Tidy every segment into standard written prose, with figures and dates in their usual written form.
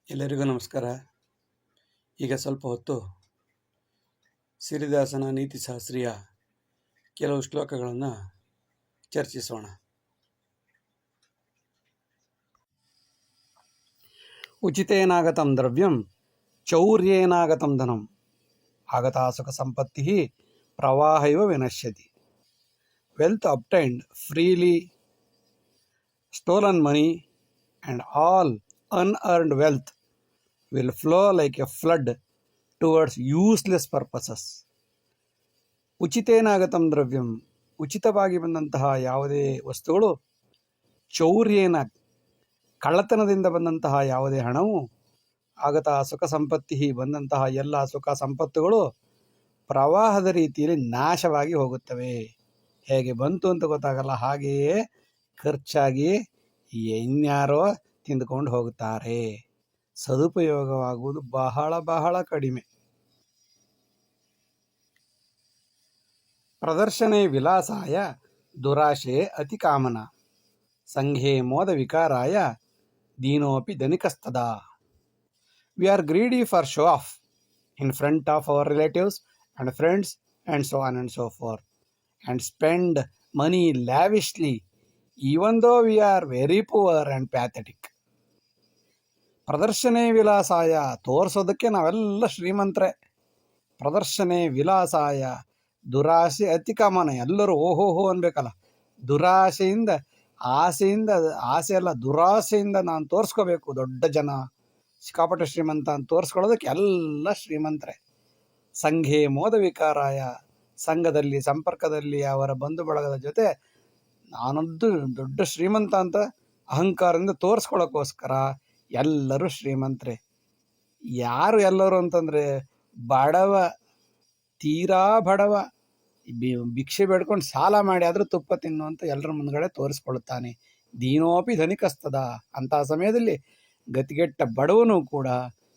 ಎಲ್ಲರಿಗೂ ನಮಸ್ಕಾರ. ಈಗ ಸ್ವಲ್ಪ ಹೊತ್ತು ಸಿರಿದಾಸನ ನೀತಿಶಾಸ್ತ್ರೀಯ ಕೆಲವು ಶ್ಲೋಕಗಳನ್ನು ಚರ್ಚಿಸೋಣ. ಉಚಿತೇನಾಗತಂ ದ್ರವ್ಯಂ ಚೌರ್ಯೇನಾಗತಂ ಧನಂ ಆಗತಾ ಸುಖ ಸಂಪತ್ತಿ ಪ್ರವಾಹ ಇವ ವಿನಶ್ಯತಿ. Wealth obtained freely, stolen money and all unearned wealth will flow like a flood towards useless purposes. ಉಚಿತೇನಾಗತಂ ದ್ರವ್ಯಂ, ಉಚಿತವಾಗಿ ಬಂದಂತಹ ಯಾವುದೇ ವಸ್ತುಗಳು, ಚೌರ್ಯೇನ ಕಳ್ಳತನದಿಂದ ಬಂದಂತಹ ಯಾವುದೇ ಹಣವು, ಆಗತಾ ಸುಖ ಸಂಪತ್ತಿ ಬಂದಂತಹ ಎಲ್ಲ ಸುಖ ಸಂಪತ್ತುಗಳು ಪ್ರವಾಹದ ರೀತಿಯಲ್ಲಿ ನಾಶವಾಗಿ ಹೋಗುತ್ತವೆ. ಹೇಗೆ ಬಂತು ಅಂತ ಗೊತ್ತಾಗಲ್ಲ, ಹಾಗೆಯೇ ಖರ್ಚಾಗಿ ಇನ್ಯಾರೋ ತಿಂದುಕೊಂಡು ಹೋಗುತ್ತಾರೆ. ಸದುಪಯೋಗವಾಗುವುದು ಬಹಳ ಬಹಳ ಕಡಿಮೆ. ಪ್ರದರ್ಶನೆ ವಿಲಾಸಾಯ ದುರಾಶೆ ಅತಿ ಕಾಮನ, ಸಂಘೆ ಮೋದ ವಿಕಾರಾಯ ದೀನೋಪಿ ಧನಿಕಸ್ತದ. We are greedy for show off in front of our relatives and friends and so on and so forth, and spend money lavishly even though we are very poor and pathetic. ಪ್ರದರ್ಶನೆ ವಿಲಾಸಾಯ, ತೋರಿಸೋದಕ್ಕೆ ನಾವೆಲ್ಲ ಶ್ರೀಮಂತರೇ. ಪ್ರದರ್ಶನೆ ವಿಲಾಸಾಯ ದುರಾಸೆ ಅತಿ ಕಾಮನ, ಎಲ್ಲರೂ ಓಹೋಹೋ ಅನ್ಬೇಕಲ್ಲ. ದುರಾಸೆಯಿಂದ, ಆಸೆ ಅಲ್ಲ ದುರಾಸೆಯಿಂದ ನಾನು ತೋರಿಸ್ಕೋಬೇಕು, ದೊಡ್ಡ ಜನ ಸಿಕ್ಕಾಪಟ್ಟೆ ಶ್ರೀಮಂತ ಅಂತ ತೋರಿಸ್ಕೊಳ್ಳೋದಕ್ಕೆ ಎಲ್ಲ ಶ್ರೀಮಂತರೇ. ಸಂಘೆ ಮೋದ ವಿಕಾರಾಯ, ಸಂಘದಲ್ಲಿ ಸಂಪರ್ಕದಲ್ಲಿ ಅವರ ಬಂಧು ಬಳಗದ ಜೊತೆ ನಾನೊಂದು ದೊಡ್ಡ ಶ್ರೀಮಂತ ಅಂತ ಅಹಂಕಾರದಿಂದ ತೋರಿಸ್ಕೊಳ್ಳೋಕ್ಕೋಸ್ಕರ ಎಲ್ಲರೂ ಶ್ರೀಮಂತರೇ. ಯಾರು ಎಲ್ಲರೂ ಅಂತಂದರೆ ಬಡವ, ತೀರಾ ಬಡವ, ಭಿಕ್ಷೆ ಬೇಡ್ಕೊಂಡು ಸಾಲ ಮಾಡಿ ಆದರೂ ತುಪ್ಪ ತಿನ್ನುವಂತ ಎಲ್ಲರ ಮುಂದ್ಗಡೆ ತೋರಿಸ್ಕೊಳ್ಳುತ್ತಾನೆ. ದೀನೋಪಿ ಧನಿಕಸ್ತದ, ಅಂತಹ ಸಮಯದಲ್ಲಿ ಗತಿಗೆಟ್ಟ ಬಡವನು ಕೂಡ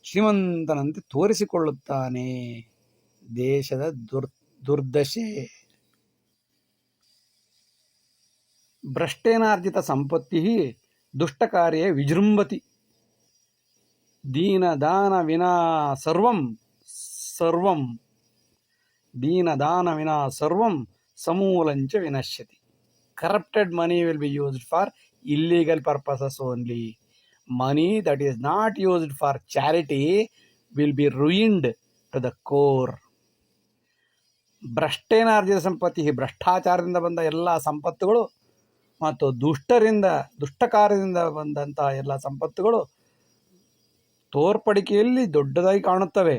ಶ್ರೀಮಂತನಂತೆ ತೋರಿಸಿಕೊಳ್ಳುತ್ತಾನೆ. ದೇಶದ ದುರ್ದಶೆ. ಭ್ರಷ್ಟೇನಾರ್ಜಿತ ಸಂಪತ್ತಿ ದುಷ್ಟ ಕಾರ್ಯೇ ವಿಜೃಂಭತಿ. ದೀನ ದಾನ ವಿನಾ ಸರ್ವಂ ಸಮೂಲಂಚ ವಿನಶ್ಯತಿ. Corrupted money will be used for illegal purposes only. Money that is not used for charity will be ruined to the core. ಭ್ರಷ್ಟೇನಾರ್ಜಿತ ಸಂಪತ್ತಿ, ಭ್ರಷ್ಟಾಚಾರದಿಂದ ಬಂದ ಎಲ್ಲ ಸಂಪತ್ತುಗಳು ಮತ್ತು ದುಷ್ಟ ಕಾರ್ಯದಿಂದ ಬಂದಂತಹ ಎಲ್ಲ ಸಂಪತ್ತುಗಳು ತೋರ್ಪಡಿಕೆಯಲ್ಲಿ ದೊಡ್ಡದಾಗಿ ಕಾಣುತ್ತವೆ,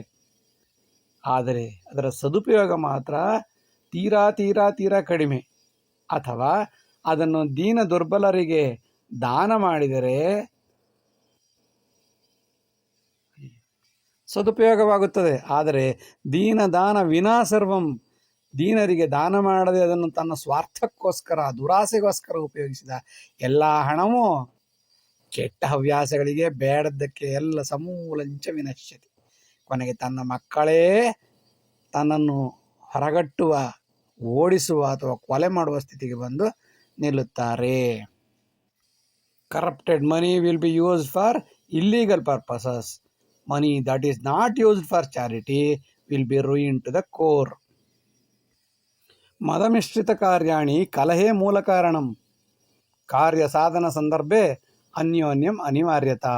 ಆದರೆ ಅದರ ಸದುಪಯೋಗ ಮಾತ್ರ ತೀರಾ ತೀರಾ ತೀರಾ ಕಡಿಮೆ. ಅಥವಾ ಅದನ್ನು ದೀನ ದುರ್ಬಲರಿಗೆ ದಾನ ಮಾಡಿದರೆ ಸದುಪಯೋಗವಾಗುತ್ತದೆ. ಆದರೆ ದೀನ ದಾನ ವಿನಾ ಸರ್ವಂ, ದೀನರಿಗೆ ದಾನ ಮಾಡದೆ ಅದನ್ನು ತನ್ನ ಸ್ವಾರ್ಥಕ್ಕೋಸ್ಕರ, ದುರಾಸೆಗೋಸ್ಕರ ಉಪಯೋಗಿಸಿದ ಎಲ್ಲ ಹಣವೂ ಕೆಟ್ಟ ಹವ್ಯಾಸಗಳಿಗೆ, ಬೇಡದ್ದಕ್ಕೆ ಎಲ್ಲ ಸಮೂಲಂಚ ವಿನಶ್ಯತಿ. ಕೊನೆಗೆ ತನ್ನ ಮಕ್ಕಳೇ ತನ್ನನ್ನು ಹೊರಗಟ್ಟುವ, ಓಡಿಸುವ ಅಥವಾ ಕೊಲೆ ಮಾಡುವ ಸ್ಥಿತಿಗೆ ಬಂದು ನಿಲ್ಲುತ್ತಾರೆ. Corrupted money will be used for illegal purposes. Money that is not used for charity will be ruined to the core. ಮದಮಿಶ್ರಿತ ಕಾರ್ಯಾಣಿ ಕಲಹೇ ಮೂಲ ಕಾರಣಂ. ಕಾರ್ಯ ಸಾಧನ ಸಂದರ್ಭೆ ಅನ್ಯೋನ್ಯಂ ಅನಿವಾರ್ಯತಾ.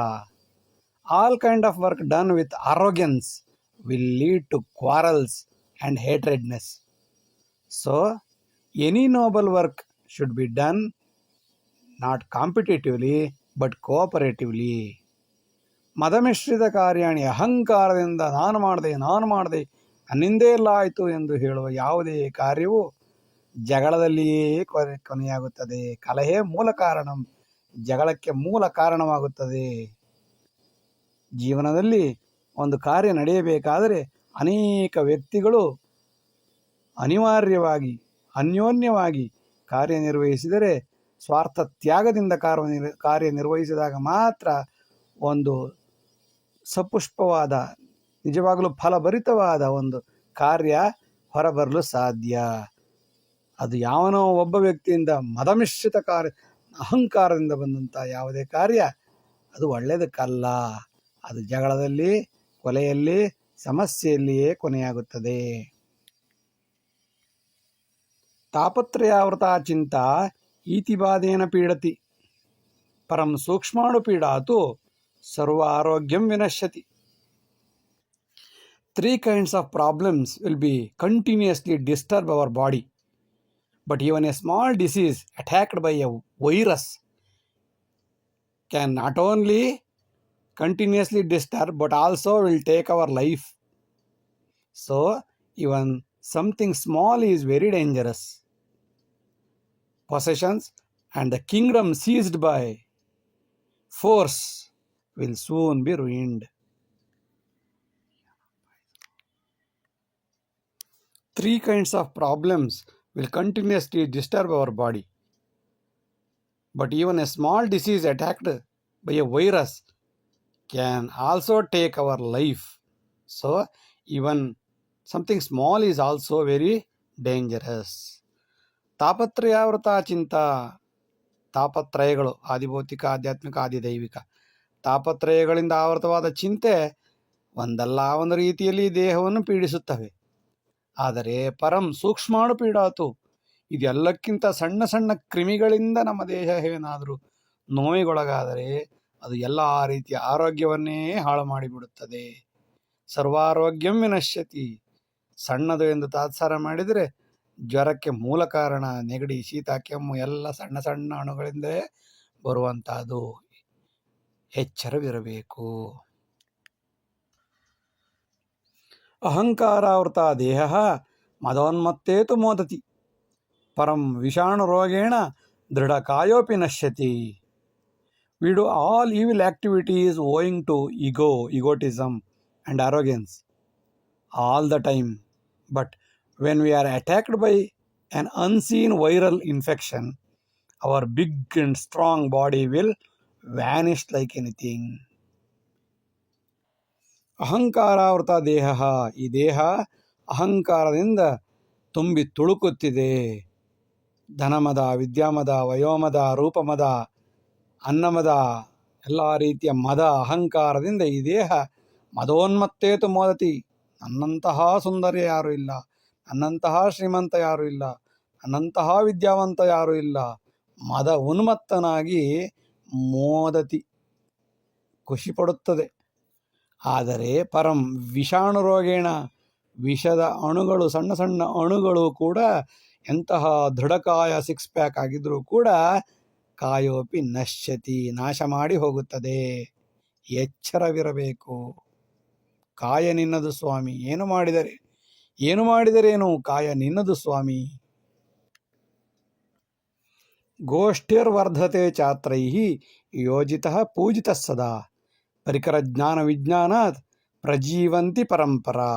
All kind of work done with arrogance will lead to quarrels and hatredness. So, any noble work should be done not competitively but cooperatively. ಮದಮಿಶ್ರಿತ ಕಾರ್ಯಾಣಿ, ಅಹಂಕಾರದಿಂದ ನಾನು ಮಾಡಿದೆ ನನ್ನಿಂದೇ ಎಲ್ಲ ಆಯಿತು ಎಂದು ಹೇಳುವ ಯಾವುದೇ ಕಾರ್ಯವು ಜಗಳದಲ್ಲಿಯೇ ಕೊನೆಯಾಗುತ್ತದೆ. ಕಲಹೇ ಮೂಲ ಕಾರಣಂ, ಜಗಳಕ್ಕೆ ಮೂಲ ಕಾರಣವಾಗುತ್ತದೆ. ಜೀವನದಲ್ಲಿ ಒಂದು ಕಾರ್ಯ ನಡೆಯಬೇಕಾದರೆ ಅನೇಕ ವ್ಯಕ್ತಿಗಳು ಅನಿವಾರ್ಯವಾಗಿ ಅನ್ಯೋನ್ಯವಾಗಿ ಕಾರ್ಯನಿರ್ವಹಿಸಿದರೆ, ಸ್ವಾರ್ಥ ತ್ಯಾಗದಿಂದ ಕಾರ್ಯನಿರ್ವಹಿಸಿದಾಗ ಮಾತ್ರ ಒಂದು ಸಪುಷ್ಪವಾದ, ನಿಜವಾಗಲೂ ಫಲಭರಿತವಾದ ಒಂದು ಕಾರ್ಯ ಹೊರಬರಲು ಸಾಧ್ಯ. ಅದು ಯಾವನೋ ಒಬ್ಬ ವ್ಯಕ್ತಿಯಿಂದ ಮದಮಿಶ್ರಿತ ಅಹಂಕಾರದಿಂದ ಬಂದಂಥ ಯಾವುದೇ ಕಾರ್ಯ ಅದು ಒಳ್ಳೆಯದಕ್ಕಲ್ಲ. ಅದು ಜಗಳದಲ್ಲಿ, ಕೊಲೆಯಲ್ಲಿ, ಸಮಸ್ಯೆಯಲ್ಲಿಯೇ ಕೊನೆಯಾಗುತ್ತದೆ. ತಾಪತ್ರಯಾವೃತಾ ಚಿಂತಾ ಈತಿಬಾಧೇನ ಪೀಡತಿ ಪರಂ ಸೂಕ್ಷ್ಮಾಣು ಪೀಡಾತು ಸರ್ವ ಆರೋಗ್ಯಂ ವಿನಶ್ಯತಿ. 3 kinds of problems will be continuously disturb our body. But even a small disease attacked by a virus can not only continuously disturb but also will take our life. So even something small is very dangerous. Possessions and the kingdom seized by force will soon be ruined. 3 kinds of problems will continuously disturb our body. But even a small disease attacked by a virus can also take our life. So even something small is also very dangerous. ತಾಪತ್ರಯಾವೃತ Chinta, ತಾಪತ್ರಯಗಳು ಆದಿಭೌತಿಕ, ಆಧ್ಯಾತ್ಮಿಕ, ಆದಿದೈವಿಕ, ತಾಪತ್ರಯಗಳಿಂದ ಆವೃತವಾದ ಚಿಂತೆ ಒಂದಲ್ಲ ಒಂದು ರೀತಿಯಲ್ಲಿ ದೇಹವನ್ನು ಪೀಡಿಸುತ್ತವೆ. ಆದರೆ ಪರಂ ಸೂಕ್ಷ್ಮಾಣು ಪೀಡಾತು, ಇದೆಲ್ಲಕ್ಕಿಂತ ಸಣ್ಣ ಸಣ್ಣ ಕ್ರಿಮಿಗಳಿಂದ ನಮ್ಮ ದೇಹ ಏನಾದರೂ ನೋವಿಗೊಳಗಾದರೆ ಅದು ಎಲ್ಲ ರೀತಿಯ ಆರೋಗ್ಯವನ್ನೇ ಹಾಳು ಮಾಡಿಬಿಡುತ್ತದೆ. ಸರ್ವಾರೋಗ್ಯಂ ವಿನಶ್ಯತಿ. ಸಣ್ಣದು ಎಂದು ತಾತ್ಸಾರ ಮಾಡಿದರೆ ಜ್ವರಕ್ಕೆ ಮೂಲ ಕಾರಣ ನೆಗಡಿ, ಶೀತ, ಕೆಮ್ಮು ಎಲ್ಲ ಸಣ್ಣ ಸಣ್ಣ ಅಣುಗಳಿಂದಲೇ ಬರುವಂತಹದ್ದು. ಎಚ್ಚರವಿರಬೇಕು. ಅಹಂಕಾರಾವೃತ ದೇಹ ಮದೋನ್ಮತ್ತೇತು ಮೋದತಿ ಪರಂ ವಿಷಾಣುರೋಗೇಣ ದೃಢಕಾಯೋಪಿ ನಶ್ಯತಿ. We do all evil activities owing to egotism and arrogance all the time. But when we are attacked by an unseen viral infection, our big and strong body will vanish like anything. ಅಹಂಕಾರಾವೃತ ದೇಹ, ಈ ದೇಹ ಅಹಂಕಾರದಿಂದ ತುಂಬಿ ತುಳುಕುತ್ತಿದೆ. ಧನಮದ, ವಿದ್ಯಾಮದ, ವಯೋಮದ, ರೂಪಮದ, ಅನ್ನಮದ, ಎಲ್ಲ ರೀತಿಯ ಮದ, ಅಹಂಕಾರದಿಂದ ಈ ದೇಹ ಮದೋನ್ಮತ್ತೇತು ಮೋದತಿ. ನನ್ನಂತಹ ಸುಂದರ ಯಾರೂ ಇಲ್ಲ, ನನ್ನಂತಹ ಶ್ರೀಮಂತ ಯಾರೂ ಇಲ್ಲ, ನನ್ನಂತಹ ವಿದ್ಯಾವಂತ ಯಾರೂ ಇಲ್ಲ. ಮದ ಉನ್ಮತ್ತನಾಗಿ ಮೋದತಿ, ಖುಷಿಪಡುತ್ತದೆ. ಆದರೆ ಪರಂ ವಿಷಾಣು ರೋಗೇಣ, ವಿಷದ ಅಣುಗಳು, ಸಣ್ಣ ಸಣ್ಣ ಅಣುಗಳು ಕೂಡ ಎಂತಹ ದೃಢಕಾಯ 6 ಪ್ಯಾಕ್ ಆಗಿದ್ರೂ ಕೂಡ ಕಾಯೋಪಿ ನಶ್ಯತಿ, ನಾಶ ಮಾಡಿ ಹೋಗುತ್ತದೆ. ಎಚ್ಚರವಿರಬೇಕು. ಕಾಯ ನಿನ್ನದು ಸ್ವಾಮಿ, ಏನು ಮಾಡಿದರೇನು, ಕಾಯ ನಿನ್ನದು ಸ್ವಾಮಿ. ಗೋಷ್ಠಿರ್ವರ್ಧತೆ ಛಾತ್ರೈಃ ಯೋಜಿತಃ ಪೂಜಿತಃ ಸದಾ ಪರಿಕರ ಜ್ಞಾನ ವಿಜ್ಞಾನಾತ್ ಪ್ರಜೀವಂತಿ ಪರಂಪರಾ.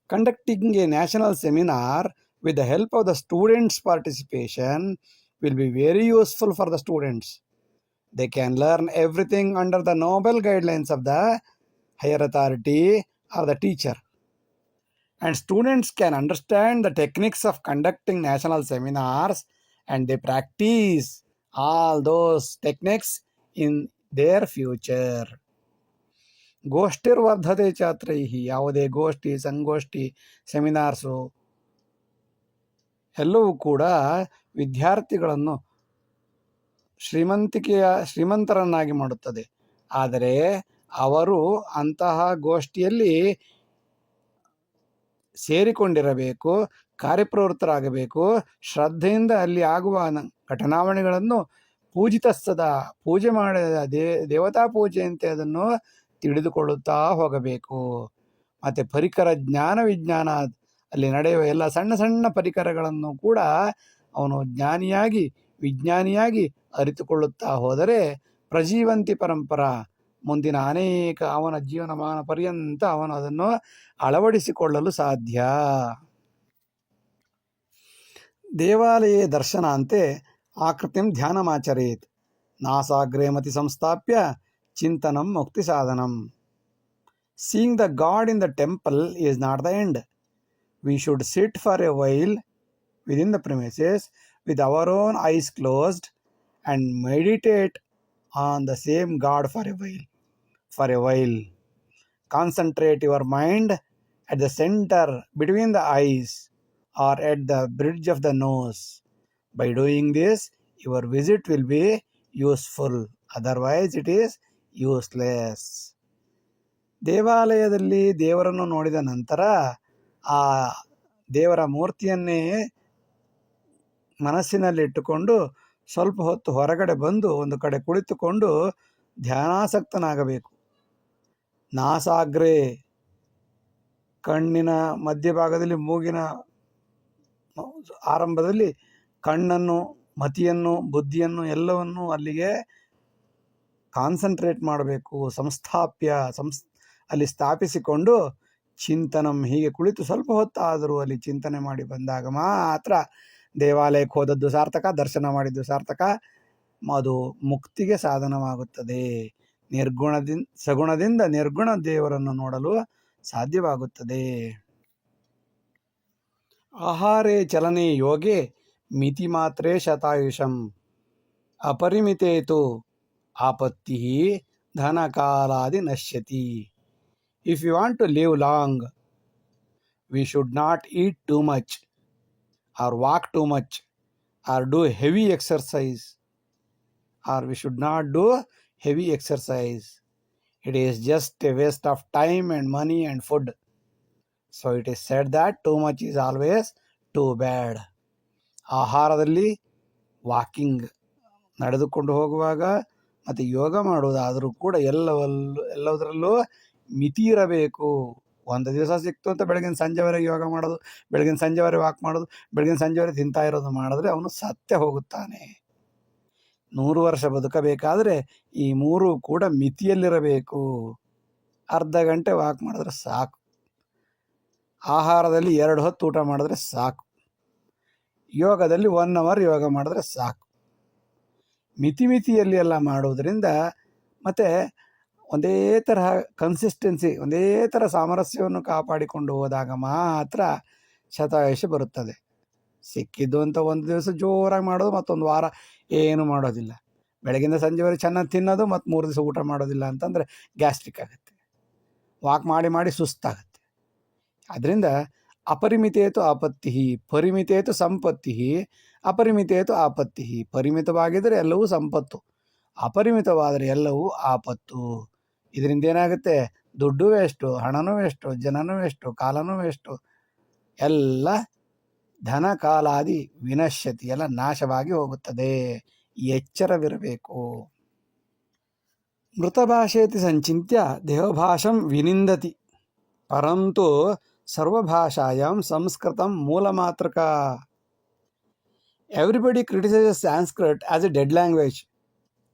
Conducting a national seminar with the help of the students' participation will be very useful for the students. They can learn everything under the noble guidelines of the higher authority or the teacher. And students can understand the techniques of conducting national seminars and they practice all those techniques in their future. ಗೋಷ್ಠಿರ್ವರ್ಧತೆ ಛಾತ್ರೈಹಿ, ಯಾವುದೇ ಗೋಷ್ಠಿ, ಸಂಗೋಷ್ಠಿ, seminars ಎಲ್ಲವೂ ಕೂಡ ವಿದ್ಯಾರ್ಥಿಗಳನ್ನು ಶ್ರೀಮಂತರನ್ನಾಗಿ ಮಾಡುತ್ತದೆ. ಆದರೆ ಅವರು ಅಂತಹ ಗೋಷ್ಠಿಯಲ್ಲಿ ಸೇರಿಕೊಂಡಿರಬೇಕು, ಕಾರ್ಯಪ್ರವೃತ್ತರಾಗಬೇಕು. ಶ್ರದ್ಧೆಯಿಂದ ಅಲ್ಲಿ ಆಗುವ ಘಟನಾವಣೆಗಳನ್ನು ಪೂಜಿತಸ್ತದ, ಪೂಜೆ ಮಾಡಿದ ದೇವತಾ ಪೂಜೆಯಂತೆ ಅದನ್ನು ತಿಳಿದುಕೊಳ್ಳುತ್ತಾ ಹೋಗಬೇಕು. ಮತ್ತು ಪರಿಕರ ಜ್ಞಾನ ವಿಜ್ಞಾನ, ಅಲ್ಲಿ ನಡೆಯುವ ಎಲ್ಲ ಸಣ್ಣ ಸಣ್ಣ ಪರಿಕರಗಳನ್ನು ಕೂಡ ಅವನು ಜ್ಞಾನಿಯಾಗಿ ವಿಜ್ಞಾನಿಯಾಗಿ ಅರಿತುಕೊಳ್ಳುತ್ತಾ ಹೋದರೆ ಪ್ರಜೀವಂತಿ ಪರಂಪರಾ, ಮುಂದಿನ ಅನೇಕ ಅವನ ಜೀವನಮಾನ ಪರ್ಯಂತ ಅವನು ಅದನ್ನು ಅಳವಡಿಸಿಕೊಳ್ಳಲು ಸಾಧ್ಯ. ದೇವಾಲಯೇ ದರ್ಶನಾಂತೆ ಆಕೃತಿಂ ಧ್ಯಾನಮಾಚರೇತ್ ನಾಸಾಗ್ರೇ ಮತಿ ಸಂಸ್ಥಾಪ್ಯ ಚಿಂತನಂ ಮುಕ್ತಿ ಸಾಧನಂ. Seeing the God in the temple is not the end. We should sit for a while within the premises with our own eyes closed and meditate on the same God for a while. for a while. Concentrate your mind at the center between the eyes or at the bridge of the nose. By doing this, your visit will be useful. Otherwise, it is useless. ದೇವಾಲಯದಲ್ಲಿ ದೇವರನ್ನು ನೋಡಿದ ನಂತರ ಆ ದೇವರ ಮೂರ್ತಿಯನ್ನೇ ಮನಸ್ಸಿನಲ್ಲಿಟ್ಟುಕೊಂಡು ಸ್ವಲ್ಪ ಹೊತ್ತು ಹೊರಗಡೆ ಬಂದು ಒಂದು ಕಡೆ ಕುಳಿತುಕೊಂಡು ಧ್ಯಾನಾಸಕ್ತನಾಗಬೇಕು. ನಾಸಾಗ್ರೆ, ಕಣ್ಣಿನ ಮಧ್ಯಭಾಗದಲ್ಲಿ, ಮೂಗಿನ ಆರಂಭದಲ್ಲಿ ಕಣ್ಣನ್ನು, ಮತಿಯನ್ನು, ಬುದ್ಧಿಯನ್ನು ಎಲ್ಲವನ್ನು ಅಲ್ಲಿಗೆ ಕಾನ್ಸಂಟ್ರೇಟ್ ಮಾಡಬೇಕು. ಅಲ್ಲಿ ಸ್ಥಾಪಿಸಿಕೊಂಡು ಚಿಂತನಂ, ಹೀಗೆ ಕುಳಿತು ಸ್ವಲ್ಪ ಹೊತ್ತಾದರೂ ಅಲ್ಲಿ ಚಿಂತನೆ ಮಾಡಿ ಬಂದಾಗ ಮಾತ್ರ ದೇವಾಲಯಕ್ಕೆ ಹೋದದ್ದು ಸಾರ್ಥಕ, ದರ್ಶನ ಮಾಡಿದ್ದು ಸಾರ್ಥಕ. ಅದು ಮುಕ್ತಿಗೆ ಸಾಧನವಾಗುತ್ತದೆ. ಸಗುಣದಿಂದ ನಿರ್ಗುಣ ದೇವರನ್ನು ನೋಡಲು ಸಾಧ್ಯವಾಗುತ್ತದೆ. ಆಹಾರೇ ಚಲನೆ ಯೋಗೆ ಮಿತಿ ಮಾತ್ರೇ ಶತಾಯುಷಂ ಅಪರಿಮಿತೇತು ಆಪತ್ತಿ ಧನಕಾಲಾದಿ ನಶ್ಯತಿ. If you want to live long, we should not eat too much or walk too much or do heavy exercise, or we should not do heavy exercise. It is just a waste of time and money and food. So it is said that too much is always too bad. ಆಹಾರದಲ್ಲಿ walking, ನಡೆದುಕೊಂಡು ಹೋಗುವಾಗ ಮತ್ತು ಯೋಗ ಮಾಡುವುದಾದರೂ ಕೂಡ ಎಲ್ಲದರಲ್ಲೂ ಮಿತಿ ಇರಬೇಕು. ಒಂದು ದಿವಸ ಸಿಕ್ತು ಅಂತ ಬೆಳಗಿನ ಸಂಜೆವರೆಗೆ ಯೋಗ ಮಾಡೋದು, ಬೆಳಗಿನ ಸಂಜೆವರೆಗೆ ವಾಕ್ ಮಾಡೋದು, ಬೆಳಗಿನ ಸಂಜೆವರೆಗೆ ತಿಂತಾ ಇರೋದು ಮಾಡಿದ್ರೆ ಅವನು ಸತ್ಯ ಹೋಗುತ್ತಾನೆ. 100 ವರ್ಷ ಬದುಕಬೇಕಾದ್ರೆ ಈ 3 ಕೂಡ ಮಿತಿಯಲ್ಲಿರಬೇಕು. ಅರ್ಧ ಗಂಟೆ ವಾಕ್ ಮಾಡಿದ್ರೆ ಸಾಕು. ಆಹಾರದಲ್ಲಿ 2 ಹೊತ್ತು ಊಟ ಮಾಡಿದ್ರೆ ಸಾಕು. ಯೋಗದಲ್ಲಿ 1 ಅವರ್ ಯೋಗ ಮಾಡಿದ್ರೆ ಸಾಕು. ಮಿತಿಯಲ್ಲಿ ಎಲ್ಲ ಮಾಡುವುದರಿಂದ ಮತ್ತು ಒಂದೇ ತರಹ ಕನ್ಸಿಸ್ಟೆನ್ಸಿ, ಒಂದೇ ಥರ ಸಾಮರಸ್ಯವನ್ನು ಕಾಪಾಡಿಕೊಂಡು ಹೋದಾಗ ಮಾತ್ರ ಶತಾಯುಷ ಬರುತ್ತದೆ. ಸಿಕ್ಕಿದ್ದು ಅಂತ ಒಂದು ದಿವಸ ಜೋರಾಗಿ ಮಾಡೋದು, ಮತ್ತೊಂದು ವಾರ ಏನು ಮಾಡೋದಿಲ್ಲ. ಬೆಳಗಿಂದ ಸಂಜೆವರೆಗೆ ಚೆನ್ನಾಗಿ ತಿನ್ನೋದು, ಮತ್ತು 3 ದಿವಸ ಊಟ ಮಾಡೋದಿಲ್ಲ ಅಂತಂದರೆ ಗ್ಯಾಸ್ಟ್ರಿಕ್ ಆಗುತ್ತೆ. ವಾಕ್ ಮಾಡಿ ಸುಸ್ತಾಗುತ್ತೆ. ಅದರಿಂದ ಅಪರಿಮಿತೇತು ಆಪತ್ತಿ, ಪರಿಮಿತೇತು ಸಂಪತ್ತಿ, ಅಪರಿಮಿತೇತು ಆಪತ್ತಿ. ಪರಿಮಿತವಾಗಿದ್ದರೆ ಎಲ್ಲವೂ ಸಂಪತ್ತು, ಅಪರಿಮಿತವಾದರೆ ಎಲ್ಲವೂ ಆಪತ್ತು. ಇದರಿಂದ ಏನಾಗುತ್ತೆ? ದುಡ್ಡು ವೇಸ್ಟು, ಹಣನೂ ವೇಸ್ಟು, ಜನನೂ ವೇಸ್ಟು, ಕಾಲನೂ ವೇಸ್ಟು, ಎಲ್ಲ ಧನ ಕಾಲಾದಿ ವಿನಶ್ಯತಿ, ಎಲ್ಲ ನಾಶವಾಗಿ ಹೋಗುತ್ತದೆ. ಎಚ್ಚರವಿರಬೇಕು. ಮೃತಭಾಷೇತಿ ಸಂಚಿತ್ಯ ದೇವಭಾಷಂ ವಿನಿಂದತಿ ಪರಂತು ಸರ್ವಭಾಷಾಯಾಂ ಸಂಸ್ಕೃತಂ ಮೂಲಮಾತೃಕ. Everybody criticizes Sanskrit as a dead language,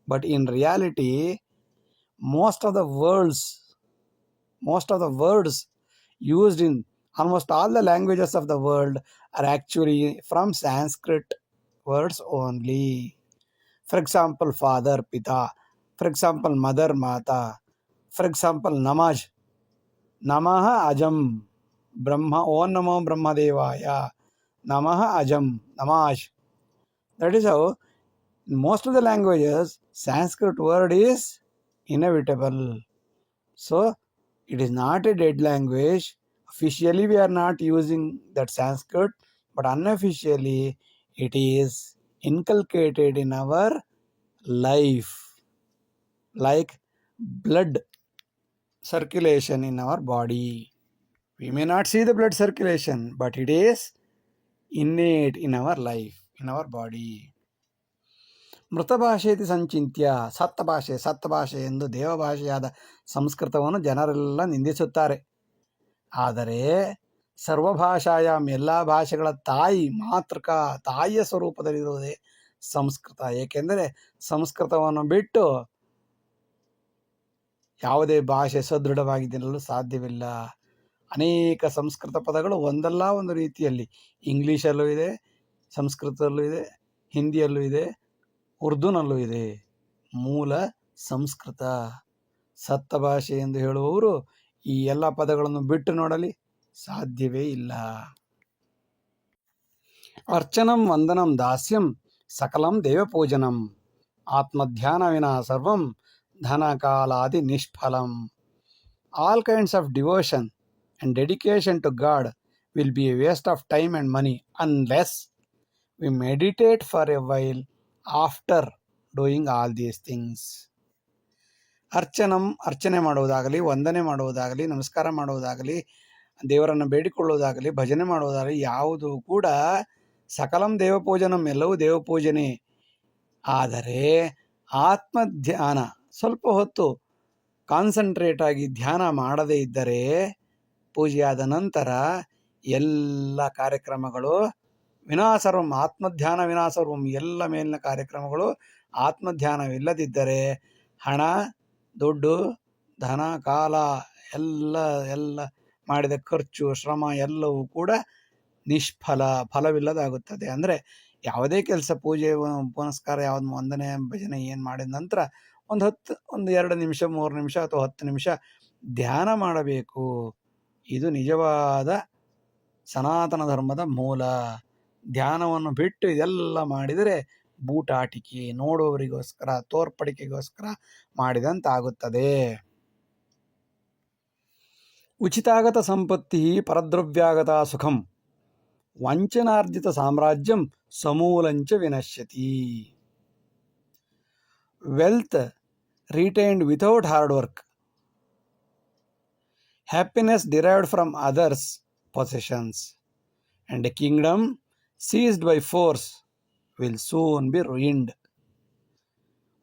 but in reality, most of the words used in almost all the languages of the world are actually from Sanskrit words only. For example, father, pita. For example, mother, mata. For example, namaj. Namaha ajam. Brahma, Om Namo Brahmadevaya. Namaha ajam. Namaj. That is how in most of the languages Sanskrit word is inevitable. So it is not a dead language. Officially we are not using that Sanskrit, but unofficially it is inculcated in our life, like blood circulation in our body. We may not see the blood circulation, but it is innate in our life, in our body. ಮೃತಭಾಷೇತಿ ಸಂಚಿತ್ಯ, ಸತ್ತ ಭಾಷೆ ಎಂದು ದೇವಭಾಷೆಯಾದ ಸಂಸ್ಕೃತವನ್ನು ಜನರೆಲ್ಲ ನಿಂದಿಸುತ್ತಾರೆ. ಆದರೆ ಸರ್ವಭಾಷಾಯಾಮ್, ಎಲ್ಲ ಭಾಷೆಗಳ ತಾಯಿ, ಮಾತೃಕ, ತಾಯಿಯ ಸ್ವರೂಪದಲ್ಲಿರುವುದೇ ಸಂಸ್ಕೃತ. ಏಕೆಂದರೆ ಸಂಸ್ಕೃತವನ್ನು ಬಿಟ್ಟು ಯಾವುದೇ ಭಾಷೆ ಸದೃಢವಾಗಿರಲು ಸಾಧ್ಯವಿಲ್ಲ. ಅನೇಕ ಸಂಸ್ಕೃತ ಪದಗಳು ಒಂದಲ್ಲ ಒಂದು ರೀತಿಯಲ್ಲಿ ಇಂಗ್ಲೀಷಲ್ಲೂ ಇದೆ, ಸಂಸ್ಕೃತದಲ್ಲೂ ಇದೆ, ಹಿಂದಿಯಲ್ಲೂ ಇದೆ, ಉರ್ದುನಲ್ಲೂ ಇದೆ. ಮೂಲ ಸಂಸ್ಕೃತ. ಸತ್ತ ಭಾಷೆ ಎಂದು ಹೇಳುವವರು ಈ ಎಲ್ಲ ಪದಗಳನ್ನು ಬಿಟ್ಟು ನೋಡಲಿ ಸಾಧ್ಯವೇ ಇಲ್ಲ. ಅರ್ಚನಂ ವಂದನಂ ದಾಸ್ಯಂ ಸಕಲಂ ದೇವಪೂಜನಂ ಆತ್ಮಧ್ಯಾನ ವಿನಾ ಸರ್ವಂ dhanakaaladi nishphalam. All kinds of devotion and dedication to God will be a waste of time and money unless we meditate for a while after doing all these things. ಅರ್ಚನೆ ಮಾಡುವುದಾಗಲಿ, ವಂದನೆ ಮಾಡುವುದಾಗಲಿ, ನಮಸ್ಕಾರ ಮಾಡುವುದಾಗಲಿ, ದೇವರನ್ನು ಬೇಡಿಕೊಳ್ಳುವುದಾಗಲಿ, ಭಜನೆ ಮಾಡುವುದಾಗಲಿ ಯಾವುದು ಕೂಡ ಸಕಲಂ ದೇವಪೂಜನಂ, ಎಲ್ಲವೂ ದೇವಪೂಜನೆ. ಆದರೆ ಆತ್ಮಧ್ಯಾನ ಸ್ವಲ್ಪ ಹೊತ್ತು ಕಾನ್ಸಂಟ್ರೇಟ್ ಆಗಿ ಧ್ಯಾನ ಮಾಡದೇ ಇದ್ದರೆ ಪೂಜೆಯಾದ ನಂತರ ಎಲ್ಲ ಕಾರ್ಯಕ್ರಮಗಳು ವಿನಾಸರ್ವಂ, ಆತ್ಮಧ್ಯಾನ ವಿನಾಸರ್ವಂ, ಎಲ್ಲ ಮೇಲಿನ ಕಾರ್ಯಕ್ರಮಗಳು ಆತ್ಮಧ್ಯಾನವಿಲ್ಲದಿದ್ದರೆ ಹಣ, ದುಡ್ಡು, ಧನ, ಕಾಲ ಎಲ್ಲ ಮಾಡಿದ ಖರ್ಚು, ಶ್ರಮ ಎಲ್ಲವೂ ಕೂಡ ನಿಷ್ಫಲ, ಫಲವಿಲ್ಲದಾಗುತ್ತದೆ. ಅಂದರೆ ಯಾವುದೇ ಕೆಲಸ, ಪೂಜೆ ಪುನಸ್ಕಾರ, ಯಾವುದು ವಂದನೆ ಭಜನೆ ಏನು ಮಾಡಿದ ನಂತರ ಒಂದು 2 ನಿಮಿಷ, 3 ನಿಮಿಷ ಅಥವಾ 10 ನಿಮಿಷ ಧ್ಯಾನ ಮಾಡಬೇಕು. ಇದು ನಿಜವಾದ ಸನಾತನ ಧರ್ಮದ ಮೂಲ. ಧ್ಯಾನವನ್ನು ಬಿಟ್ಟು ಇದೆಲ್ಲ ಮಾಡಿದರೆ ಬೂಟಾಟಿಕೆ, ನೋಡುವವರಿಗೋಸ್ಕರ, ತೋರ್ಪಡಿಕೆಗೋಸ್ಕರ ಮಾಡಿದಂತಾಗುತ್ತದೆ. ಉಚಿತಾಗತ ಸಂಪತ್ತಿ ಪರದ್ರವ್ಯಾಗತ ಸುಖಂ ವಂಚನಾರ್ಜಿತ ಸಾಮ್ರಾಜ್ಯಂ ಸಮೂಲಂಚ ವಿನಶ್ಯತಿ. Wealth retained without hard work, happiness derived from others' possessions, and a kingdom seized by force will soon be ruined.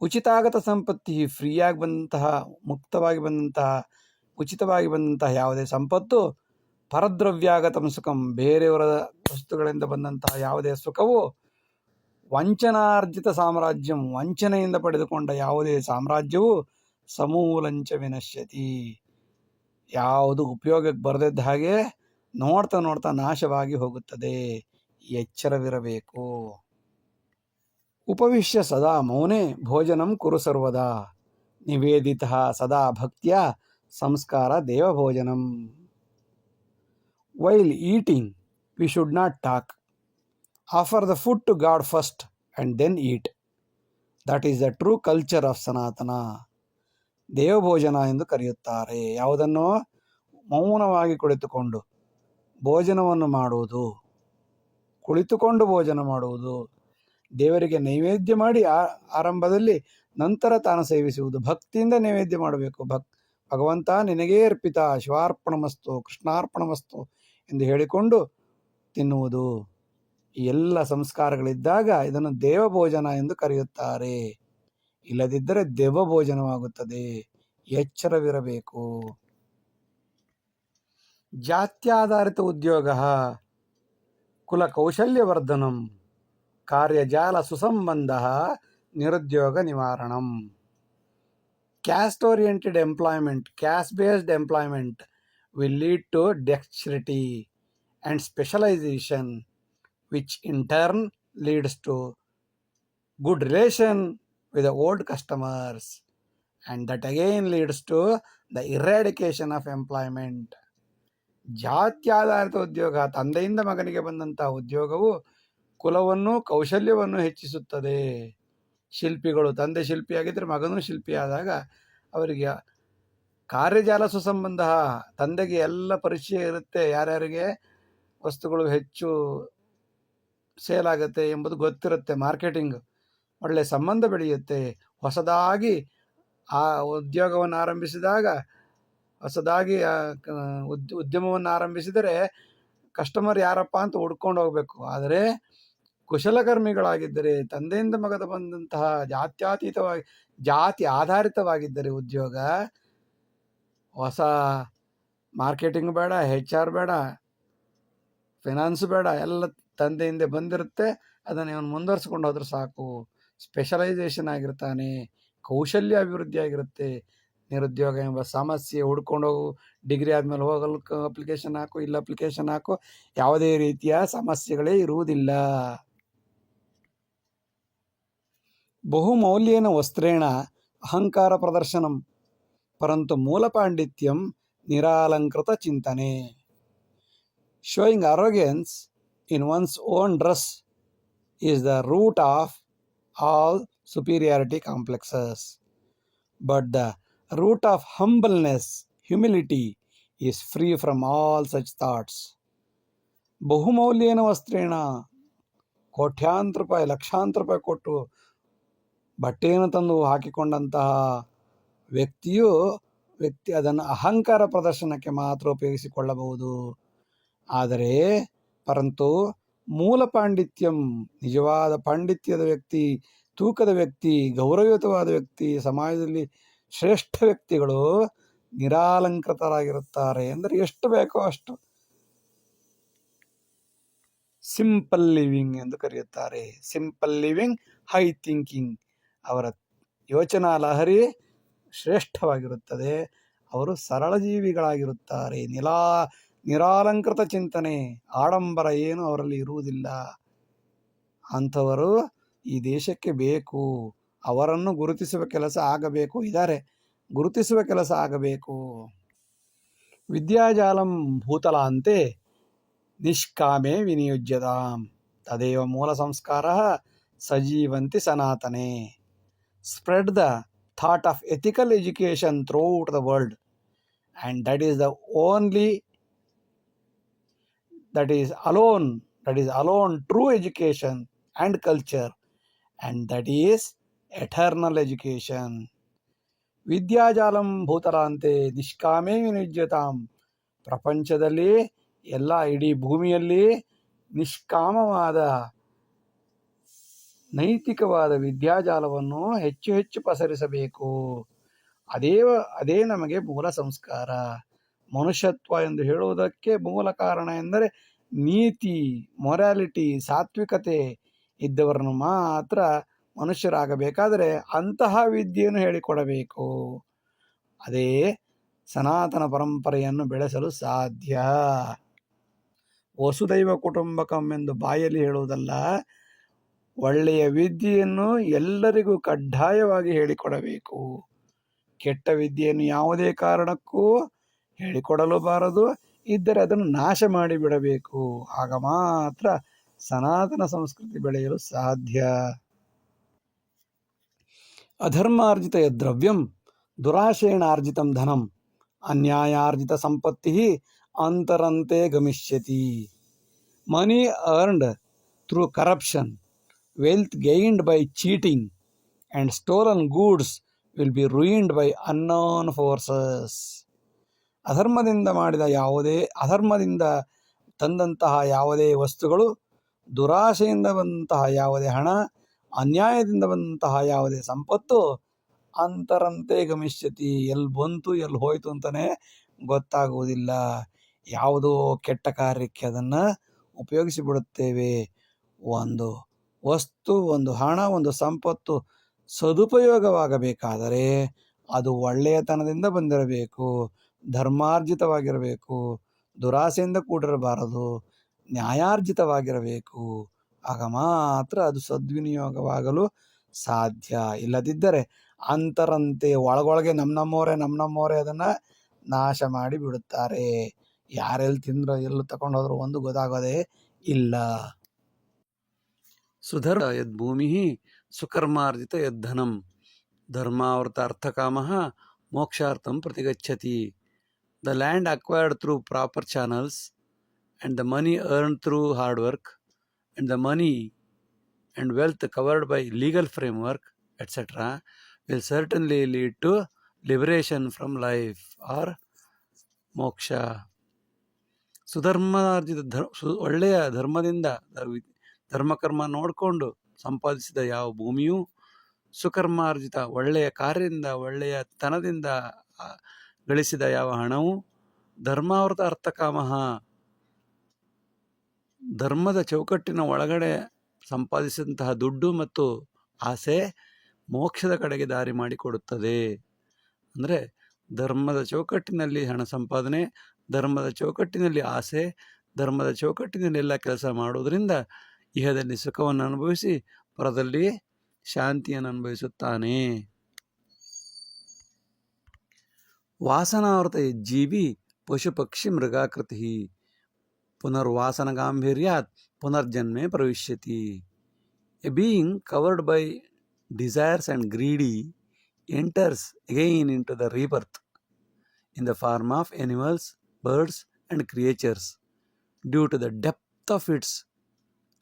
ಉಚಿತಾಗತ ಸಂಪತ್ತಿ, ಫ್ರೀಯಾಗಿ ಬಂದಂತಹ, ಮುಕ್ತವಾಗಿ ಬಂದಂತಹ, ಉಚಿತವಾಗಿ ಬಂದಂತಹ ಯಾವುದೇ ಸಂಪತ್ತು, ಪರದ್ರವ್ಯಾಗತಂ ಸುಖಂ, ಬೇರೆಯವರ ವಸ್ತುಗಳಿಂದ ಬಂದಂತಹ ಯಾವುದೇ ಸುಖವು, ವಂಚನಾರ್ಜಿತ ಸಾಮ್ರಾಜ್ಯಂ, ವಂಚನೆಯಿಂದ ಪಡೆದುಕೊಂಡ ಯಾವುದೇ ಸಾಮ್ರಾಜ್ಯವು, ಸಮೂಲಂಚ ವಿನಶ್ಯತಿ, ಯಾವುದು ಉಪಯೋಗಕ್ಕೆ ಬರದಿದ್ದ ಹಾಗೆ ನೋಡ್ತಾ ನೋಡ್ತಾ ನಾಶವಾಗಿ ಹೋಗುತ್ತದೆ. ಎಚ್ಚರವಿರಬೇಕು. ಉಪವಿಶ್ಯ ಸದಾ ಮೌನೆ ಭೋಜನಂ ಕುರು ಸರ್ವದಾ ನಿವೇದಿತಃ ಸದಾ ಭಕ್ತಿಯ ಸಂಸ್ಕಾರ ದೇವಭೋಜನಂ. While eating we should not talk. Offer the food to God first and then eat. That is the true culture of Sanatana. ದೇವಭೋಜನ ಎಂದು ಕರೆಯುತ್ತಾರೆ. ಯಾವುದನ್ನು? ಮೌನವಾಗಿ ಕುಳಿತುಕೊಂಡು ಭೋಜನವನ್ನು ಮಾಡುವುದು, ಕುಳಿತುಕೊಂಡು ಭೋಜನ ಮಾಡುವುದು, ದೇವರಿಗೆ ನೈವೇದ್ಯ ಮಾಡಿ ಆರಂಭದಲ್ಲಿ, ನಂತರ ತಾನು ಸೇವಿಸುವುದು. ಭಕ್ತಿಯಿಂದ ನೈವೇದ್ಯ ಮಾಡಬೇಕು. ಭಗವಂತ ನಿನಗೇ ಅರ್ಪಿತ, ಶಿವಾರ್ಪಣಮಸ್ತು, ಕೃಷ್ಣಾರ್ಪಣಮಸ್ತು ಎಂದು ಹೇಳಿಕೊಂಡು ತಿನ್ನುವುದು. ಈ ಎಲ್ಲ ಸಂಸ್ಕಾರಗಳಿದ್ದಾಗ ಇದನ್ನು ದೇವಭೋಜನ ಎಂದು ಕರೆಯುತ್ತಾರೆ. ಇಲ್ಲದಿದ್ದರೆ ದೇವಭೋಜನವಾಗುತ್ತದೆ. ಎಚ್ಚರವಿರಬೇಕು. ಜಾತ್ಯಾಧಾರಿತ ಉದ್ಯೋಗ ಕುಲಕೌಶಲ್ಯವರ್ಧನಂ ಕಾರ್ಯಜಾಲ ಸುಸಂಬಂಧ ನಿರುದ್ಯೋಗ ನಿವಾರಣಂ. Caste oriented employment, caste based employment will lead to dexterity and specialization, which in turn leads to good relation with the old customers, and that again leads to the eradication of employment. ಜಾತ್ಯಾಧಾರಿತ ಉದ್ಯೋಗ, ತಂದೆಯಿಂದ ಮಗನಿಗೆ ಬಂದಂತಹ ಉದ್ಯೋಗವು ಕುಲವನ್ನು, ಕೌಶಲ್ಯವನ್ನು ಹೆಚ್ಚಿಸುತ್ತದೆ. ಶಿಲ್ಪಿಗಳು, ತಂದೆ ಶಿಲ್ಪಿಯಾಗಿದ್ದರೆ ಮಗನೂ ಶಿಲ್ಪಿಯಾದಾಗ ಅವರಿಗೆ ಕಾರ್ಯಜಾಲ ಸುಸಂಬಂಧ, ತಂದೆಗೆ ಎಲ್ಲ ಪರಿಚಯ ಇರುತ್ತೆ, ಯಾರ್ಯಾರಿಗೆ ವಸ್ತುಗಳು ಹೆಚ್ಚು ಸೇಲ್ ಆಗುತ್ತೆ ಎಂಬುದು ಗೊತ್ತಿರುತ್ತೆ. ಮಾರ್ಕೆಟಿಂಗ್ ಒಳ್ಳೆ ಸಂಬಂಧ ಬೆಳೆಯುತ್ತೆ. ಹೊಸದಾಗಿ ಆ ಉದ್ಯೋಗವನ್ನು ಆರಂಭಿಸಿದಾಗ, ಹೊಸದಾಗಿ ಉದ್ಯಮವನ್ನು ಆರಂಭಿಸಿದರೆ ಕಸ್ಟಮರ್ ಯಾರಪ್ಪ ಅಂತ ಹುಡ್ಕೊಂಡು ಹೋಗಬೇಕು. ಆದರೆ ಕುಶಲಕರ್ಮಿಗಳಾಗಿದ್ದರೆ, ತಂದೆಯಿಂದ ಮಗದ ಬಂದಂತಹ ಜಾತಿ ಆಧಾರಿತವಾಗಿದ್ದರೆ ಉದ್ಯೋಗ, ಹೊಸ ಮಾರ್ಕೆಟಿಂಗ್ ಬೇಡ, HR ಬೇಡ, ಫೈನಾನ್ಸ್ ಬೇಡ, ಎಲ್ಲ ತಂದೆಯಿಂದ ಬಂದಿರುತ್ತೆ. ಅದನ್ನು ಇವನು ಮುಂದುವರಿಸ್ಕೊಂಡು ಹೋದ್ರೆ ಸಾಕು. ಸ್ಪೆಷಲೈಸೇಷನ್ ಆಗಿರ್ತಾನೆ, ಕೌಶಲ್ಯ ಅಭಿವೃದ್ಧಿ ಆಗಿರುತ್ತೆ. ನಿರುದ್ಯೋಗ ಎಂಬ ಸಮಸ್ಯೆ ಹುಡ್ಕೊಂಡು ಹೋಗು, ಡಿಗ್ರಿ ಆದಮೇಲೆ ಹೋಗಲು ಅಪ್ಲಿಕೇಶನ್ ಹಾಕು, ಇಲ್ಲ ಅಪ್ಲಿಕೇಶನ್ ಹಾಕು, ಯಾವುದೇ ರೀತಿಯ ಸಮಸ್ಯೆಗಳೇ ಇರುವುದಿಲ್ಲ. ಬಹುಮೌಲ್ಯೇನ ವಸ್ತ್ರೇಣ ಅಹಂಕಾರ ಪ್ರದರ್ಶನಂ ಪರಂತು ಮೂಲ ಪಾಂಡಿತ್ಯಂ ನಿರಾಲಂಕೃತ ಚಿಂತನೆ. Showing arrogance in one's own dress is the root of all superiority complexes. But the root of humbleness, humility, is free from all such thoughts. ಬಹುಮೌಲ್ಯೇನ ವಸ್ತ್ರೇಣ, ಕೋಟ್ಯಾಂತರ ರೂಪಾಯಿ ಲಕ್ಷಾಂತರ ರೂಪಾಯಿ ಕೊಟ್ಟು ಬಟ್ಟೆಯನ್ನು ತಂದು ಹಾಕಿಕೊಂಡಂತಹ ವ್ಯಕ್ತಿ ಅದನ್ನು ಅಹಂಕಾರ ಪ್ರದರ್ಶನಕ್ಕೆ ಮಾತ್ರ ಉಪಯೋಗಿಸಿಕೊಳ್ಳಬಹುದು. ಆದರೆ ಪರಂತು ಮೂಲ ಪಾಂಡಿತ್ಯಂ, ನಿಜವಾದ ಪಾಂಡಿತ್ಯದ ವ್ಯಕ್ತಿ, ತೂಕದ ವ್ಯಕ್ತಿ, ಗೌರವಯುತವಾದ ವ್ಯಕ್ತಿ, ಸಮಾಜದಲ್ಲಿ ಶ್ರೇಷ್ಠ ವ್ಯಕ್ತಿಗಳು ನಿರಾಲಂಕೃತರಾಗಿರುತ್ತಾರೆ. ಅಂದರೆ ಎಷ್ಟು ಬೇಕೋ ಅಷ್ಟು ಸಿಂಪಲ್ ಲಿವಿಂಗ್ ಎಂದು ಕರೆಯುತ್ತಾರೆ. Simple living, high thinking. ಅವರ ಯೋಚನಾ ಲಹರಿ ಶ್ರೇಷ್ಠವಾಗಿರುತ್ತದೆ. ಅವರು ಸರಳ ಜೀವಿಗಳಾಗಿರುತ್ತಾರೆ. ನಿರಾಲಂಕೃತ ಚಿಂತನೆ, ಆಡಂಬರ ಏನು ಅವರಲ್ಲಿ ಇರುವುದಿಲ್ಲ. ಅಂಥವರು ಈ ದೇಶಕ್ಕೆ ಬೇಕು. ಅವರನ್ನು ಗುರುತಿಸುವ ಕೆಲಸ ಆಗಬೇಕು. ಗುರುತಿಸುವ ಕೆಲಸ ಆಗಬೇಕು. ವಿದ್ಯಾಜಾಲಂ ಭೂತಲಾಂತೆ ನಿಷ್ಕಾಮೇ ವಿನಿಯುಜ್ಯತಾಂ ತದೇವ ಮೂಲ ಸಂಸ್ಕಾರ ಸಜೀವಂತಿ ಸನಾತನೆ. Spread the thought of ethical education throughout the world, and that is alone true education and culture, and that is eternal education. ವಿದ್ಯಾಜಾಲಂ ಭೂತಲಾಂತೆ ನಿಷ್ಕಾಮೇ ವಿನಿಯುಜ್ಯತಾಂ. ಪ್ರಪಂಚದಲ್ಲಿ ಎಲ್ಲ, ಇಡೀ ಭೂಮಿಯಲ್ಲಿ ನಿಷ್ಕಾಮವಾದ ನೈತಿಕವಾದ ವಿದ್ಯಾಜಾಲವನ್ನು ಹೆಚ್ಚು ಹೆಚ್ಚು ಪಸರಿಸಬೇಕು. ಅದೇ ನಮಗೆ ಮೂಲ ಸಂಸ್ಕಾರ. ಮನುಷ್ಯತ್ವ ಎಂದು ಹೇಳುವುದಕ್ಕೆ ಮೂಲ ಕಾರಣ ಎಂದರೆ ನೀತಿ, ಮೊರಾಲಿಟಿ, ಸಾತ್ವಿಕತೆ ಇದ್ದವರನ್ನು ಮಾತ್ರ ಮನುಷ್ಯರಾಗಬೇಕಾದರೆ ಅಂತಹ ವಿದ್ಯೆಯನ್ನು ಹೇಳಿಕೊಡಬೇಕು. ಅದೇ ಸನಾತನ ಪರಂಪರೆಯನ್ನು ಬೆಳೆಸಲು ಸಾಧ್ಯ. ವಸುದೈವ ಕುಟುಂಬಕಂ ಎಂದು ಬಾಯಲ್ಲಿ ಹೇಳುವುದಲ್ಲ, ಒಳ್ಳೆಯ ವಿದ್ಯೆಯನ್ನು ಎಲ್ಲರಿಗೂ ಕಡ್ಡಾಯವಾಗಿ ಹೇಳಿಕೊಡಬೇಕು. ಕೆಟ್ಟ ವಿದ್ಯೆಯನ್ನು ಯಾವುದೇ ಕಾರಣಕ್ಕೂ ಹೇಳಿಕೊಡಲು ಬಾರದು. ಇದ್ದರೆ ಅದನ್ನು ನಾಶ ಮಾಡಿಬಿಡಬೇಕು. ಆಗ ಮಾತ್ರ ಸನಾತನ ಸಂಸ್ಕೃತಿ ಬೆಳೆಯಲು ಸಾಧ್ಯ. ಅಧರ್ಮಾರ್ಜಿತ ದ್ರವ್ಯಂ ದುರಾಶೇಣಾರ್ಜಿತಂ ಧನಂ ಅನ್ಯಾಯಾರ್ಜಿತ ಸಂಪತ್ತಿ ಅಂತರಂತೆ ಗಮಿಷ್ಯತಿ. Money earned through corruption, wealth gained by cheating, and stolen goods will be ruined by unknown forces. ಅಧರ್ಮದಿಂದ ತಂದಂತಹ ಯಾವುದೇ ವಸ್ತುಗಳು, ದುರಾಶೆಯಿಂದ ಬಂದಂತಹ ಯಾವುದೇ ಹಣ, ಅನ್ಯಾಯದಿಂದ ಬಂದಂತಹ ಯಾವುದೇ ಸಂಪತ್ತು ಅಂತರಂತೆ ಗಮಿಷ್ಯತಿ, ಎಲ್ಲಿ ಬಂತು ಎಲ್ಲಿ ಹೋಯ್ತು ಅಂತಲೇ ಗೊತ್ತಾಗುವುದಿಲ್ಲ. ಯಾವುದೋ ಕೆಟ್ಟ ಕಾರ್ಯಕ್ಕೆ ಅದನ್ನು ಉಪಯೋಗಿಸಿಬಿಡುತ್ತೇವೆ. ಒಂದು ವಸ್ತು, ಒಂದು ಹಣ, ಒಂದು ಸಂಪತ್ತು ಸದುಪಯೋಗವಾಗಬೇಕಾದರೆ ಅದು ಒಳ್ಳೆಯತನದಿಂದ ಬಂದಿರಬೇಕು, ಧರ್ಮಾರ್ಜಿತವಾಗಿರಬೇಕು, ದುರಾಸೆಯಿಂದ ಕೂಡಿರಬಾರದು, ನ್ಯಾಯಾರ್ಜಿತವಾಗಿರಬೇಕು. ಆಗ ಮಾತ್ರ ಅದು ಸದ್ವಿನಿಯೋಗವಾಗಲು ಸಾಧ್ಯ. ಇಲ್ಲದಿದ್ದರೆ ಅಂತರಂತೆ ಒಳಗೊಳಗೆ ನಮ್ಮವರೇ ಅದನ್ನು ನಾಶ ಮಾಡಿ ಬಿಡುತ್ತಾರೆ. ಯಾರೆಲ್ಲಿ ತಿಂದ್ರೋ ಎಲ್ಲೂ ತಗೊಂಡು ಹೋದ್ರು ಒಂದು ಗೊತ್ತಾಗೋದೇ ಇಲ್ಲ. ಸುಧರ್ಮ ಯದ್ಭೂಮಿ ಸುಕರ್ಮಾರ್ಜಿತ ಯದ್ಧನಂ ಧರ್ಮಾವೃತ ಅರ್ಥಕಾಮಃ ಮೋಕ್ಷಾರ್ಥಂ ಪ್ರತಿಗಚ್ಚತಿ. The land acquired through proper channels and the money earned through hard work and the money and wealth covered by legal framework etc. will certainly lead to liberation from life or moksha. ಸುಧರ್ಮಾರ್ಜಿತ ಒಳ್ಳೆಯ ಧರ್ಮದಿಂದ ಧರ್ಮಕರ್ಮ ನೋಡಿಕೊಂಡು ಸಂಪಾದಿಸಿದ ಯಾವ ಭೂಮಿಯು, ಸುಕರ್ಮಾರ್ಜಿತ ಒಳ್ಳೆಯ ಕಾರ್ಯದಿಂದ ಒಳ್ಳೆಯ ತನದಿಂದ ಗಳಿಸಿದ ಯಾವ ಹಣವು, ಧರ್ಮಾವೃತ ಅರ್ಥಕಾಮಃ ಧರ್ಮದ ಚೌಕಟ್ಟಿನ ಒಳಗಡೆ ಸಂಪಾದಿಸಿದಂತಹ ದುಡ್ಡು ಮತ್ತು ಆಸೆ ಮೋಕ್ಷದ ಕಡೆಗೆ ದಾರಿ ಮಾಡಿಕೊಡುತ್ತದೆ. ಅಂದರೆ ಧರ್ಮದ ಚೌಕಟ್ಟಿನಲ್ಲಿ ಹಣ ಸಂಪಾದನೆ, ಧರ್ಮದ ಚೌಕಟ್ಟಿನಲ್ಲಿ ಆಸೆ, ಧರ್ಮದ ಚೌಕಟ್ಟಿನಲ್ಲಿ ಎಲ್ಲ ಕೆಲಸ ಮಾಡುವುದರಿಂದ ಇಹದಲ್ಲಿ ಸುಖವನ್ನು ಅನುಭವಿಸಿ ಪರದಲ್ಲಿ ಶಾಂತಿಯನ್ನು ಅನುಭವಿಸುತ್ತಾನೆ. ವಾಸನಾವೃತ ಜೀವಿ ಪಶು ಪಕ್ಷಿ ಮೃಗಾಕೃತಿ ಪುನರ್ವಾಸನ ಗಾಂಭೀರ್ಯಾತ್ ಪುನರ್ಜನ್ಮೆ ಪ್ರವಿಶ್ಯತಿ. A being covered by desires and greedy enters again into the rebirth in the form of animals, birds, and creatures due to the depth of its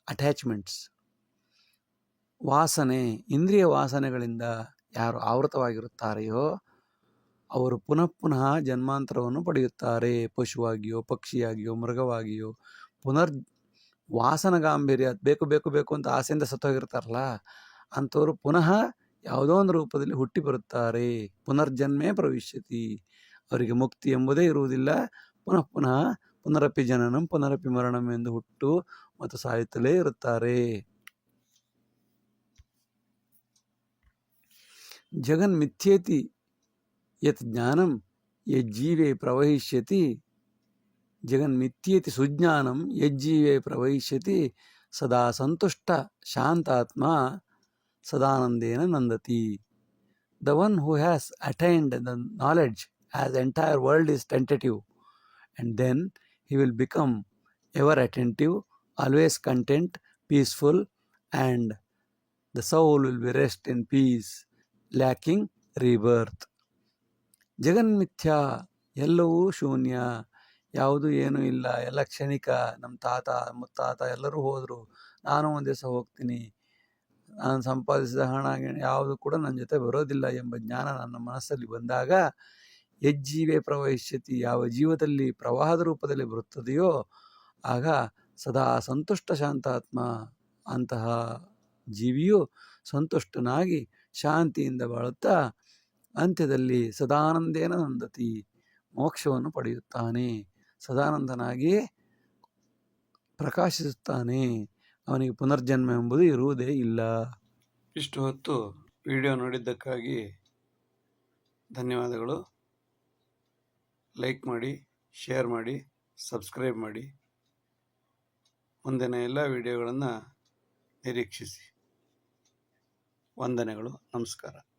attachments. ವಾಸನೆ, ಇಂದ್ರಿಯ ವಾಸನೆಗಳಿಂದ ಯಾರು ಆವೃತವಾಗಿರುತ್ತಾರೆಯೋ ಅವರು ಪುನಃ ಪುನಃ ಜನ್ಮಾಂತರವನ್ನು ಪಡೆಯುತ್ತಾರೆ. ಪಶುವಾಗಿಯೋ, ಪಕ್ಷಿಯಾಗಿಯೋ, ಮೃಗವಾಗಿಯೋ ವಾಸನ ಗಾಂಭೀರ್ಯ ಬೇಕು ಬೇಕು ಬೇಕು ಅಂತ ಆಸೆಯಿಂದ ಸತ್ತೋಗಿರ್ತಾರಲ್ಲ ಅಂಥವ್ರು ಪುನಃ ಯಾವುದೋ ಒಂದು ರೂಪದಲ್ಲಿ ಹುಟ್ಟಿ ಬರುತ್ತಾರೆ. ಪುನರ್ಜನ್ಮೇ ಪ್ರವಿಶ್ಯತಿ. ಅವರಿಗೆ ಮುಕ್ತಿ ಎಂಬುದೇ ಇರುವುದಿಲ್ಲ. ಪುನಃ ಪುನಃ ಪುನರಪಿ ಜನನಂ ಪುನರಪಿ ಮರಣಂ ಎಂದು ಹುಟ್ಟು ಮತ್ತು ಸಾಯುತ್ತಲೇ ಇರುತ್ತಾರೆ. ಜಗನ್ಮಿಥ್ಯೇತಿ ಯತ್ ಜ್ಞಾನಂ ಯಜ್ಜೀವೇ ಪ್ರವಹಿಷ್ಯತಿ. ಜಗನ್ಮಿಥ್ಯೇತಿ ಸುಜ್ಞಾನಂ ಯಜ್ಜೀವೇ ಪ್ರವಹಿಷ್ಯತಿ ಸದಾ ಸಂತುಷ್ಟ ಶಾಂತಾತ್ಮ ಸದಾನಂದೇನ ನಂದತಿ. The one who has attained the knowledge as the entire world is tentative, and then he will become ever attentive, always content, peaceful, and the soul will be rest in peace, lacking rebirth. ಜಗನ್ಮಿಥ್ಯಾ, ಎಲ್ಲವೂ ಶೂನ್ಯ, ಯಾವುದು ಏನೂ ಇಲ್ಲ, ಎಲ್ಲ ಕ್ಷಣಿಕ. ನಮ್ಮ ತಾತ ಮುತ್ತಾತ ಎಲ್ಲರೂ ಹೋದರು, ನಾನು ಒಂದು ದಿವಸ ಹೋಗ್ತೀನಿ, ನಾನು ಸಂಪಾದಿಸಿದ ಹಣ ಯಾವುದು ಕೂಡ ನನ್ನ ಜೊತೆ ಬರೋದಿಲ್ಲ ಎಂಬ ಜ್ಞಾನ ನನ್ನ ಮನಸ್ಸಲ್ಲಿ ಬಂದಾಗ ಯಜ್ಜೀವೇ ಪ್ರವಹಿಷ್ಯತಿ, ಯಾವ ಜೀವದಲ್ಲಿ ಪ್ರವಾಹದ ರೂಪದಲ್ಲಿ ಬರುತ್ತದೆಯೋ ಆಗ ಸದಾ ಸಂತುಷ್ಟ ಶಾಂತಾತ್ಮ, ಅಂತಹ ಜೀವಿಯು ಸಂತುಷ್ಟನಾಗಿ ಶಾಂತಿಯಿಂದ ಬಾಳುತ್ತಾ ಅಂತ್ಯದಲ್ಲಿ ಸದಾನಂದೇನ ನಂದತಿ, ಮೋಕ್ಷವನ್ನು ಪಡೆಯುತ್ತಾನೆ. ಸದಾನಂದನಾಗಿ ಪ್ರಕಾಶಿಸುತ್ತಾನೆ. ಅವನಿಗೆ ಪುನರ್ಜನ್ಮ ಎಂಬುದು ಇರುವುದೇ ಇಲ್ಲ. ಇಷ್ಟು ಹೊತ್ತು ವಿಡಿಯೋ ನೋಡಿದ್ದಕ್ಕಾಗಿ ಧನ್ಯವಾದಗಳು. ಲೈಕ್ ಮಾಡಿ, ಶೇರ್ ಮಾಡಿ, ಸಬ್ಸ್ಕ್ರೈಬ್ ಮಾಡಿ. ಮುಂದಿನ ಎಲ್ಲ ವಿಡಿಯೋಗಳನ್ನು ನಿರೀಕ್ಷಿಸಿ. ವಂದನೆಗಳು. ನಮಸ್ಕಾರ.